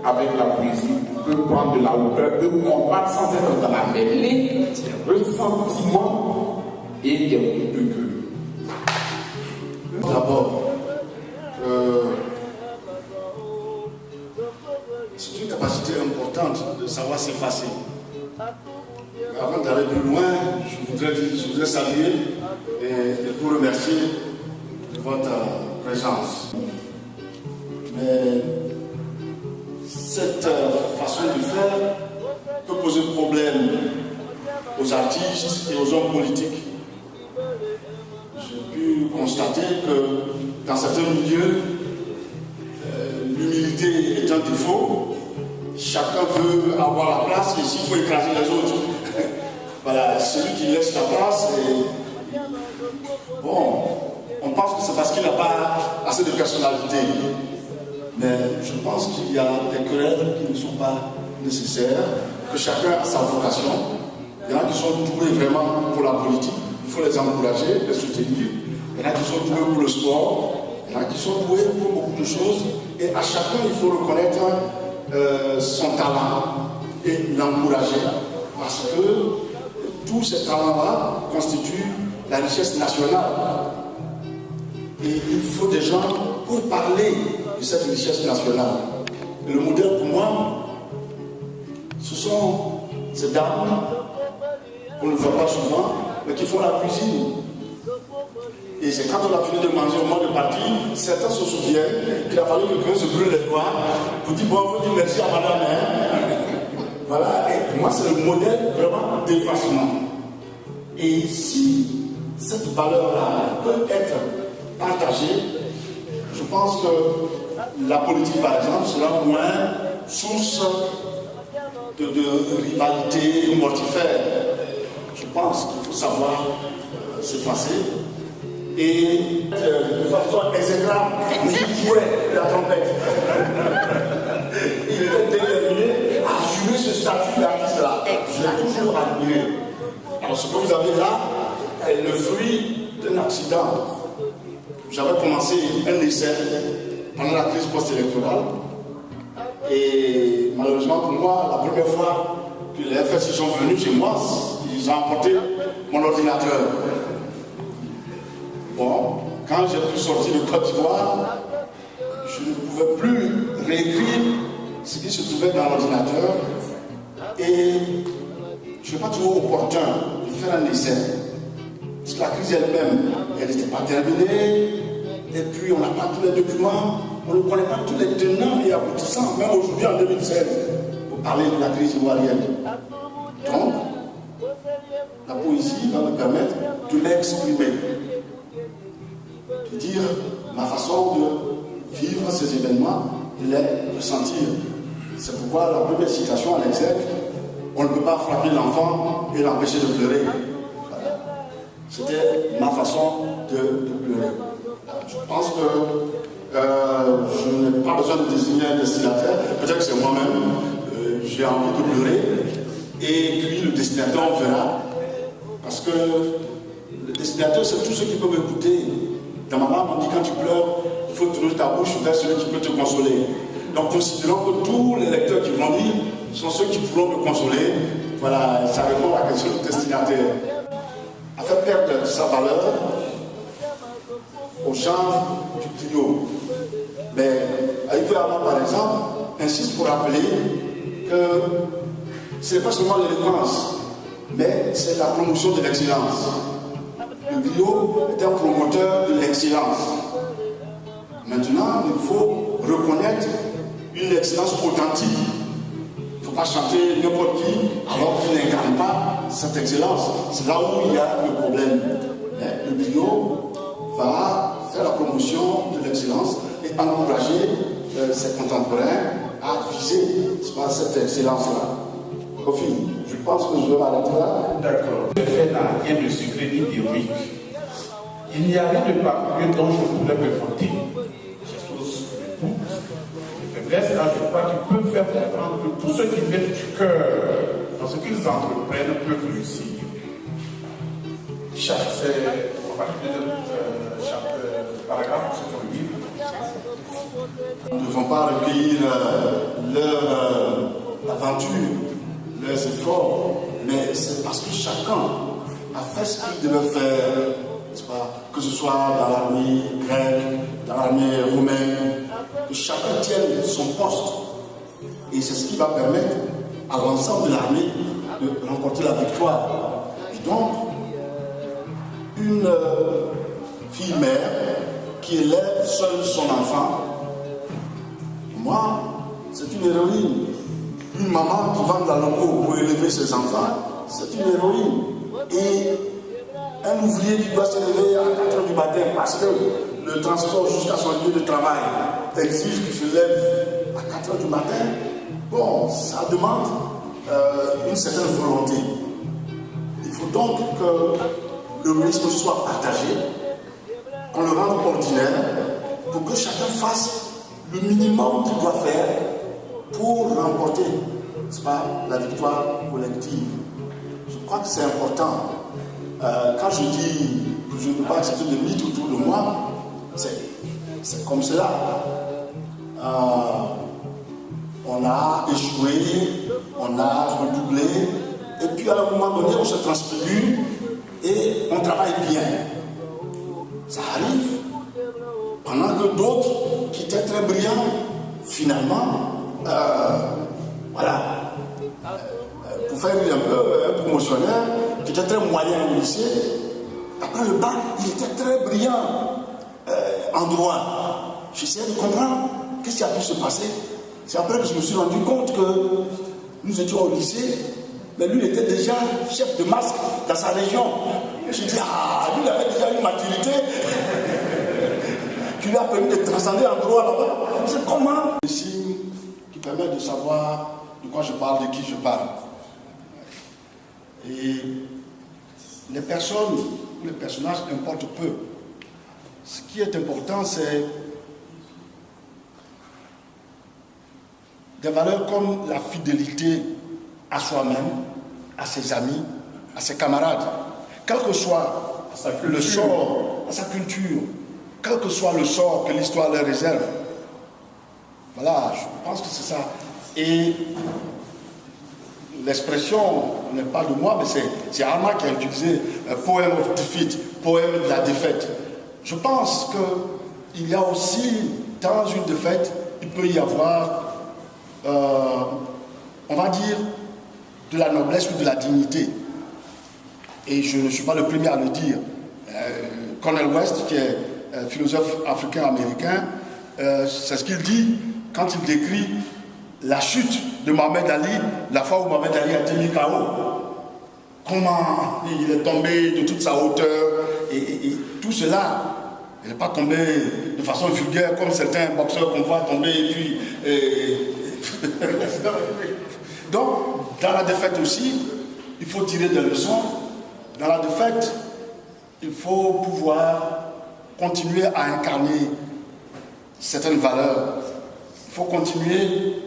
Avec la poésie, peut prendre de la hauteur, peut combattre sans être dans la mêlée, ressentiment et des coups de queue. D'abord, c'est une capacité importante de savoir s'effacer. Avant d'aller plus loin, je voudrais saluer et vous remercier de votre présence. Mais cette façon de faire peut poser problème aux artistes et aux hommes politiques. J'ai pu constater que dans certains milieux, l'humilité est un défaut. Chacun veut avoir la place et s'il faut écraser les autres, voilà, celui qui laisse la place, bon, on pense que c'est parce qu'il n'a pas assez de personnalité. Mais je pense qu'il y a des querelles qui ne sont pas nécessaires, que chacun a sa vocation. Il y en a qui sont doués vraiment pour la politique, il faut les encourager, les soutenir. Il y en a qui sont doués pour le sport, il y en a qui sont doués pour beaucoup de choses. Et à chacun, il faut reconnaître son talent et l'encourager. Parce que tous ces talents-là constituent la richesse nationale. Et il faut des gens pour parler de cette richesse nationale. Et le modèle pour moi, ce sont ces dames qu'on ne voit pas souvent, mais qui font la cuisine. Et c'est quand on a fini de manger au moment de partir, certains se souviennent qu'il a fallu que quelqu'un se brûle les doigts pour dire bon, on veut dire merci à madame. Voilà, et pour moi c'est le modèle vraiment d'effacement. Et si cette valeur-là peut être partagée, je pense que la politique, par exemple, sera moins source de rivalité mortifère. Je pense qu'il faut savoir s'effacer et de façon exécrable, il jouait la trompette. Il était déterminé à assumer ce statut d'artiste-là. Je l'ai toujours admiré. Alors ce que vous avez là est le fruit d'un accident. J'avais commencé un essai pendant la crise post-électorale et malheureusement pour moi, la première fois que les FSI sont venus chez moi, ils ont emporté mon ordinateur. Bon, quand j'ai pu sortir de Côte d'Ivoire, je ne pouvais plus réécrire ce qui se trouvait dans l'ordinateur et je n'ai pas trouvé opportun de faire un essai. Parce que la crise elle-même, elle n'était pas terminée, et puis on n'a pas tous les documents, on ne connaît pas tous les tenants et aboutissants, même aujourd'hui en 2016, pour parler de la crise ivoirienne. Donc, la poésie va me permettre de l'exprimer, de dire ma façon de vivre ces événements, de les ressentir. C'est pourquoi la première citation à l'exergue, on ne peut pas frapper l'enfant et l'empêcher de pleurer. C'était ma façon de pleurer. Je pense que je n'ai pas besoin de désigner un destinataire. Peut-être que c'est moi-même. J'ai envie de pleurer. Et puis le destinataire, on verra. Parce que le destinataire, c'est tous ceux qui peuvent écouter. Dans ma maman, on dit quand tu pleures, il faut tourner ta bouche vers celui qui peut te consoler. Donc considérons que tous les lecteurs qui vont lire sont ceux qui pourront me consoler. Voilà, ça répond à la question du destinataire. A fait perdre sa valeur au genre du griot. Mais Aïkou Ama, par exemple, insiste pour rappeler que ce n'est pas seulement l'éloquence, mais c'est la promotion de l'excellence. Le griot est un promoteur de l'excellence. Maintenant, il faut reconnaître une excellence authentique. Il ne faut pas chanter n'importe qui alors qu'il n'incarne pas cette excellence. C'est là où il y a le problème. Mais le griot va faire la promotion de l'excellence et encourager ses contemporains à viser cette excellence-là. Kofi, je pense que je vais m'arrêter là. D'accord. Le fait n'a rien de secret ni d'héroïque. Il n'y a rien de particulier dont je pourrais me vanter. J'ai tous mes faiblesses, là je crois qu'il peut faire comprendre que tous ceux qui mettent du cœur dans ce qu'ils entreprennent peuvent réussir. Chaque paragraphe de ce livre. Nous ne devons pas recueillir leur aventure, leurs efforts, mais c'est parce que chacun a fait ce qu'il devait faire, n'est-ce pas, que ce soit dans l'armée grecque, dans l'armée romaine, que chacun tienne son poste. Et c'est ce qui va permettre à l'ensemble de l'armée de remporter la victoire. Et donc, une fille mère qui élève seule son enfant, moi, c'est une héroïne. Une maman qui vend de la loco pour élever ses enfants, c'est une héroïne. Et un ouvrier qui doit se lever à 4 h du matin parce que le transport jusqu'à son lieu de travail exige qu'il se lève à 4 h du matin, bon, ça demande une certaine volonté. Il faut donc que le risque soit partagé, qu'on le rende ordinaire, pour que chacun fasse le minimum qu'il doit faire pour remporter, n'est-ce pas, la victoire collective. Je crois que c'est important. Quand je dis que je ne peux pas accepter de mythes autour de moi, c'est comme cela. On a échoué, on a redoublé, et puis à un moment donné, on se transfigure et on travaille bien. Ça arrive. Pendant que d'autres qui étaient très brillants, finalement, voilà, pour faire un peu un promotionnaire qui était très moyen au lycée, après le bac, il était très brillant en droit. J'essayais de comprendre qu'est-ce qui a pu se passer. C'est après que je me suis rendu compte que nous étions au lycée, mais lui, il était déjà chef de masque dans sa région. Et je dis, ah, lui, il avait déjà une maturité qui lui a permis de transcender en droit là-bas. C'est comment? Des signes qui permettent de savoir de quoi je parle, de qui je parle. Et les personnes ou les personnages importent peu. Ce qui est important, c'est des valeurs comme la fidélité à soi-même, à ses amis, à ses camarades. Quel que soit le sort, à sa culture, quel que soit le sort que l'histoire leur réserve. Voilà, je pense que c'est ça. Et l'expression n'est pas de moi, mais c'est Alma qui a utilisé poème of defeat, poème de la défaite. Je pense qu'il y a aussi, dans une défaite, il peut y avoir, on va dire, de la noblesse ou de la dignité. Et je ne suis pas le premier à le dire. Cornel West, qui est philosophe africain-américain, c'est ce qu'il dit quand il décrit la chute de Mohamed Ali, la fois où Mohamed Ali a été mis KO. Comment il est tombé de toute sa hauteur et tout cela. Il n'est pas tombé de façon vulgaire comme certains boxeurs qu'on voit tomber et puis... Donc, dans la défaite aussi, il faut tirer des leçons. Dans la défaite, il faut pouvoir continuer à incarner certaines valeurs. Il faut continuer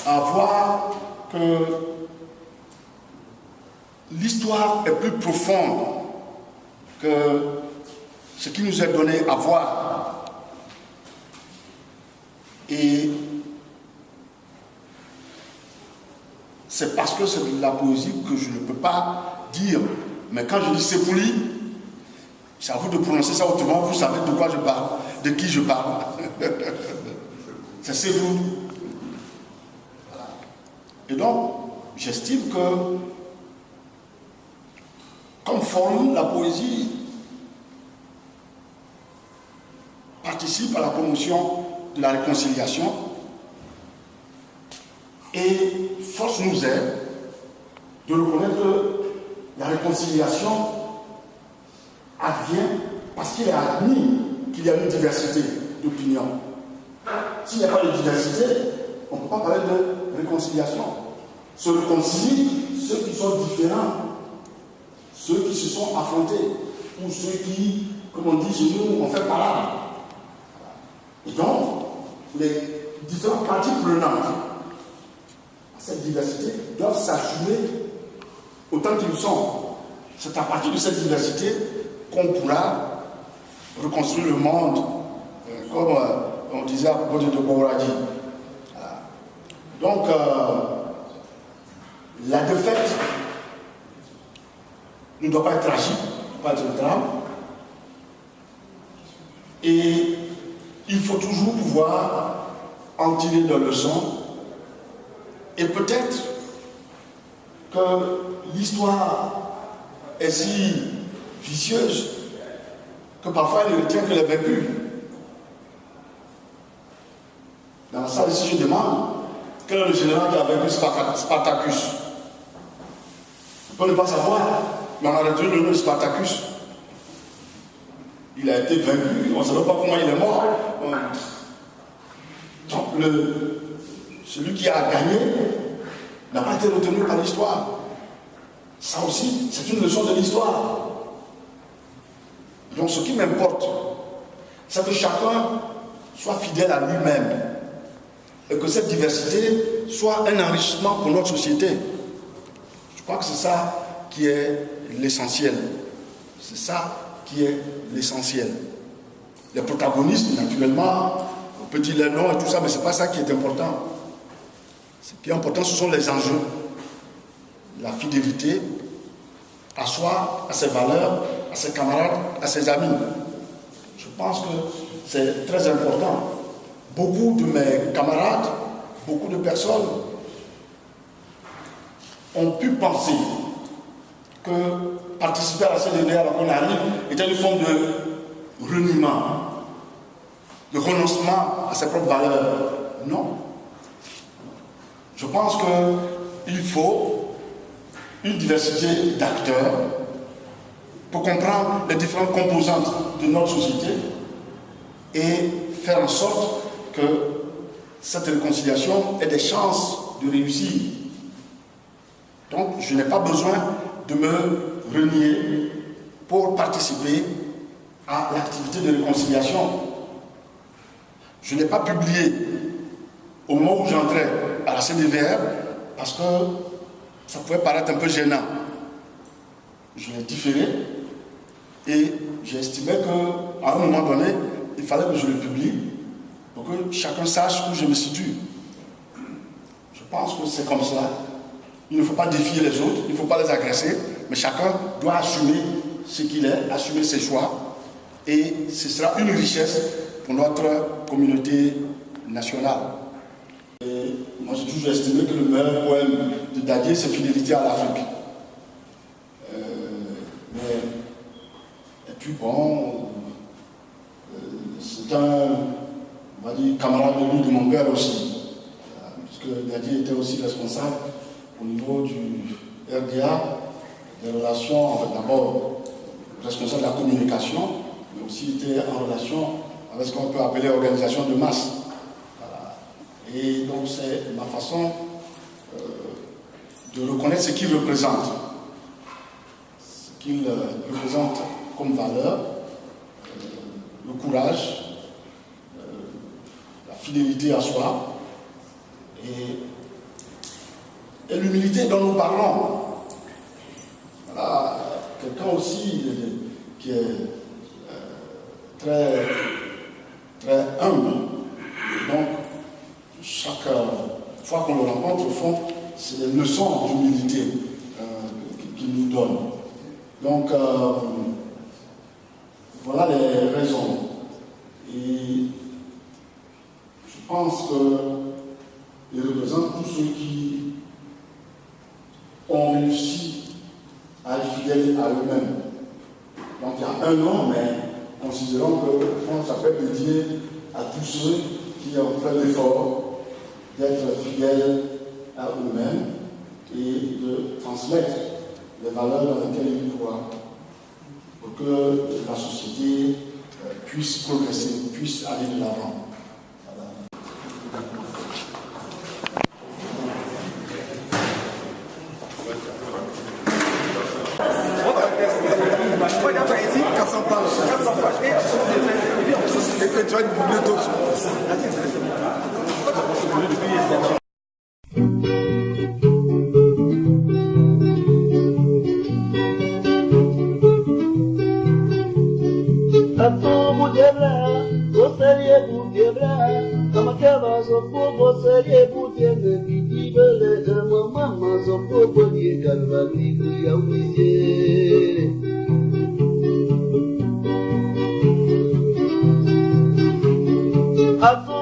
à voir que l'histoire est plus profonde que ce qui nous est donné à voir. Et c'est parce que c'est de la poésie que je ne peux pas dire Mais quand je dis Sepouli, c'est à vous de prononcer ça autrement, vous savez de quoi je parle, de qui je parle. C'est Sepouli. Voilà. Et donc, j'estime que, comme forme, la poésie participe à la promotion de la réconciliation et force nous est de reconnaître que la réconciliation advient parce qu'il est admis qu'il y a une diversité d'opinions. S'il n'y a pas de diversité, on ne peut pas parler de réconciliation. Se réconcilient ceux qui sont différents, ceux qui se sont affrontés, ou ceux qui, comme on dit chez nous, ont fait parade. Et donc, les différentes parties prenantes à cette diversité doivent s'assumer autant qu'ils sont. C'est à partir de cette diversité qu'on pourra reconstruire le monde, comme on disait à propos de Bouradi. Donc, la défaite ne doit pas être tragique, ne doit pas être un drame. Et il faut toujours pouvoir en tirer des leçons. Et peut-être que l'histoire est si vicieuse que parfois elle ne retient que les vaincus. Dans la salle ici, je demande quel est le général qui a vaincu Spartacus. On ne peut pas savoir, mais on a retenu le nom de Spartacus. Il a été vaincu, on ne savait pas comment il est mort. Donc, celui qui a gagné n'a pas été retenu par l'histoire. Ça aussi, c'est une leçon de l'histoire. Donc, ce qui m'importe, c'est que chacun soit fidèle à lui-même et que cette diversité soit un enrichissement pour notre société. Je crois que c'est ça qui est l'essentiel. C'est ça qui est l'essentiel. Les protagonistes, naturellement, on peut dire les noms et tout ça, mais ce n'est pas ça qui est important. Ce qui est important, ce sont les enjeux. La fidélité à soi, à ses valeurs, à ses camarades, à ses amis. Je pense que c'est très important. Beaucoup de mes camarades, beaucoup de personnes ont pu penser que participer à la CDD alors qu'on arrive était une forme de reniement, de renoncement à ses propres valeurs. Non. Je pense qu'il faut une diversité d'acteurs pour comprendre les différentes composantes de notre société et faire en sorte que cette réconciliation ait des chances de réussir. Donc, je n'ai pas besoin de me renier pour participer à l'activité de réconciliation. Je n'ai pas publié au moment où j'entrais à la CDVR parce que ça pouvait paraître un peu gênant. Je l'ai différé et j'ai estimé qu'à un moment donné, il fallait que je le publie pour que chacun sache où je me situe. Je pense que c'est comme cela. Il ne faut pas défier les autres, il ne faut pas les agresser, mais chacun doit assumer ce qu'il est, assumer ses choix, et ce sera une richesse pour notre communauté nationale. Et moi j'ai toujours estimé que le meilleur poème de Dadier, c'est Fidélité à l'Afrique. Mais et puis bon, c'est un, on va dire, camarade de nous, de mon père aussi, puisque Dadier était aussi responsable au niveau du RDA, des relations, en fait d'abord responsable de la communication, mais aussi était en relation avec ce qu'on peut appeler organisation de masse. Voilà. Et donc c'est ma façon de reconnaître ce qu'il représente. Ce qu'il représente comme valeur, le courage, la fidélité à soi et l'humilité dont nous parlons. Voilà, quelqu'un aussi qui est très, très humble. Donc, chaque fois qu'on le rencontre, au fond, c'est des leçons d'humilité qu'il nous donne. Donc, voilà les raisons. Et je pense qu'ils représentent tous ceux qui ont réussi à être fidèles à eux-mêmes. Donc, il y a un nom, mais considérons que le fond, ça peut être dédié à tous ceux qui ont fait l'effort d'être fidèles à eux-mêmes et de transmettre les valeurs dans lesquelles ils croient pour que la société puisse progresser, puisse aller de l'avant. Aku